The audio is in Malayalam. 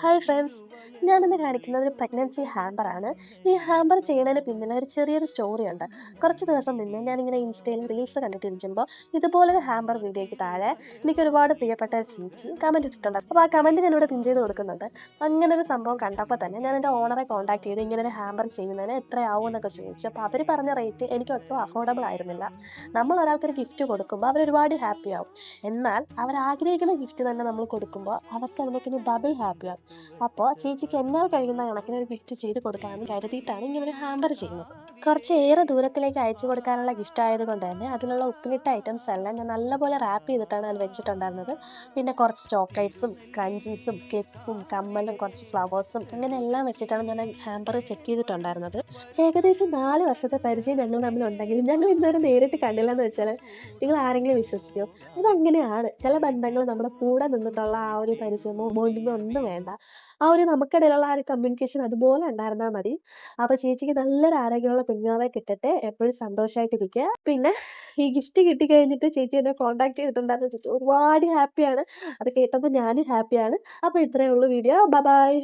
ഹായ് ഫ്രണ്ട്സ്, ഞാനിന്ന് കാണിക്കുന്നത് ഒരു പ്രഗ്നൻസി ഹാമ്പറാണ്. ഈ ഹാമ്പർ ചെയ്യുന്നതിന് പിന്നിൽ ഒരു ചെറിയൊരു സ്റ്റോറിയുണ്ട്. കുറച്ച് ദിവസം മുന്നേ ഞാനിങ്ങനെ ഇൻസ്റ്റയിൽ റീൽസ് കണ്ടിട്ടിരിക്കുമ്പോൾ ഇതുപോലൊരു ഹാമ്പർ വീഡിയോയ്ക്ക് താഴെ എനിക്ക് ഒരുപാട് പ്രിയപ്പെട്ട ചേച്ചി കമൻറ്റ് ഇട്ടിട്ടുണ്ട്. അപ്പോൾ ആ കമൻറ്റ് ഞാനിവിടെ പിൻ ചെയ്ത് കൊടുക്കുന്നുണ്ട്. അങ്ങനെ ഒരു സംഭവം കണ്ടപ്പോൾ തന്നെ ഞാൻ എൻ്റെ ഓണറെ കോൺടാക്ട് ചെയ്ത് ഇങ്ങനെ ഒരു ഹാമ്പർ ചെയ്യുന്നതിന് എത്രയാവും എന്നൊക്കെ ചോദിച്ചു. അപ്പോൾ അവർ പറഞ്ഞ റേറ്റ് എനിക്ക് ഒട്ടും അഫോർഡബിൾ ആയിരുന്നില്ല. നമ്മൾ ഒരാൾക്കൊരു ഗിഫ്റ്റ് കൊടുക്കുമ്പോൾ അവർ ഒരുപാട് ഹാപ്പി ആവും. എന്നാൽ അവർ ആഗ്രഹിക്കുന്ന ഗിഫ്റ്റ് തന്നെ നമ്മൾ കൊടുക്കുമ്പോൾ അവർക്ക് അതിനേക്കാൾ ഡബിൾ ഹാപ്പിയാവും. അപ്പോൾ ചേച്ചിക്ക് എന്നാൽ കഴിയുന്ന കണക്കിന് ഒരു ഗിഫ്റ്റ് ചെയ്ത് കൊടുക്കാമെന്ന് കരുതിയിട്ടാണ് ഇങ്ങനെ ഒരു ഹാമ്പർ ചെയ്യുന്നത്. കുറച്ച് ഏറെ ദൂരത്തിലേക്ക് അയച്ചു കൊടുക്കാനുള്ള ഗിഫ്റ്റ് ആയതുകൊണ്ട് തന്നെ അതിലുള്ള ഉപ്പിലിട്ട ഐറ്റംസ് എല്ലാം ഞാൻ നല്ലപോലെ റാപ്പ് ചെയ്തിട്ടാണ് അതിൽ വെച്ചിട്ടുണ്ടായിരുന്നത്. പിന്നെ കുറച്ച് ചോക്ലേറ്റ്സും സ്ക്രഞ്ചീസും ക്ലിപ്പും കമ്മലും കുറച്ച് ഫ്ലവേഴ്സും അങ്ങനെ എല്ലാം വെച്ചിട്ടാണ് ഞാൻ ഹാമ്പർ സെറ്റ് ചെയ്തിട്ടുണ്ടായിരുന്നത്. ഏകദേശം 4 വർഷത്തെ പരിചയം ഞങ്ങൾ തമ്മിലുണ്ടെങ്കിലും ഞങ്ങൾ ഇന്നുവരെ നേരിട്ട് കണ്ടില്ലെന്ന് വെച്ചാൽ നിങ്ങൾ ആരെങ്കിലും വിശ്വസിക്കുമോ? അതങ്ങനെയാണ്. ചില ബന്ധങ്ങൾ നമ്മുടെ കൂടെ നിന്നിട്ടുള്ള ആ ഒരു പരിചയമോ ബോണ്ടിങ്ങോ ഒന്നും വേണ്ട. ആ ഒരു നമുക്കിടയിലുള്ള ആ ഒരു കമ്മ്യൂണിക്കേഷൻ അതുപോലെ ഉണ്ടായിരുന്നാൽ മതി. അപ്പോൾ ചേച്ചിക്ക് നല്ലൊരു ആരോഗ്യമുള്ള കുഞ്ഞാവെ കിട്ടട്ടെ. എപ്പോഴും സന്തോഷമായിട്ടിരിക്കുക. പിന്നെ ഈ ഗിഫ്റ്റ് കിട്ടിക്കഴിഞ്ഞിട്ട് ചേച്ചി എന്നെ കോൺടാക്ട് ചെയ്തിട്ടുണ്ടായിരുന്നു. ചേച്ചി ഒരുപാട് ഹാപ്പിയാണ്. അത് കേട്ടപ്പോൾ ഞാനും ഹാപ്പിയാണ്. അപ്പോൾ ഇത്രയേ ഉള്ളൂ വീഡിയോ. ബൈ.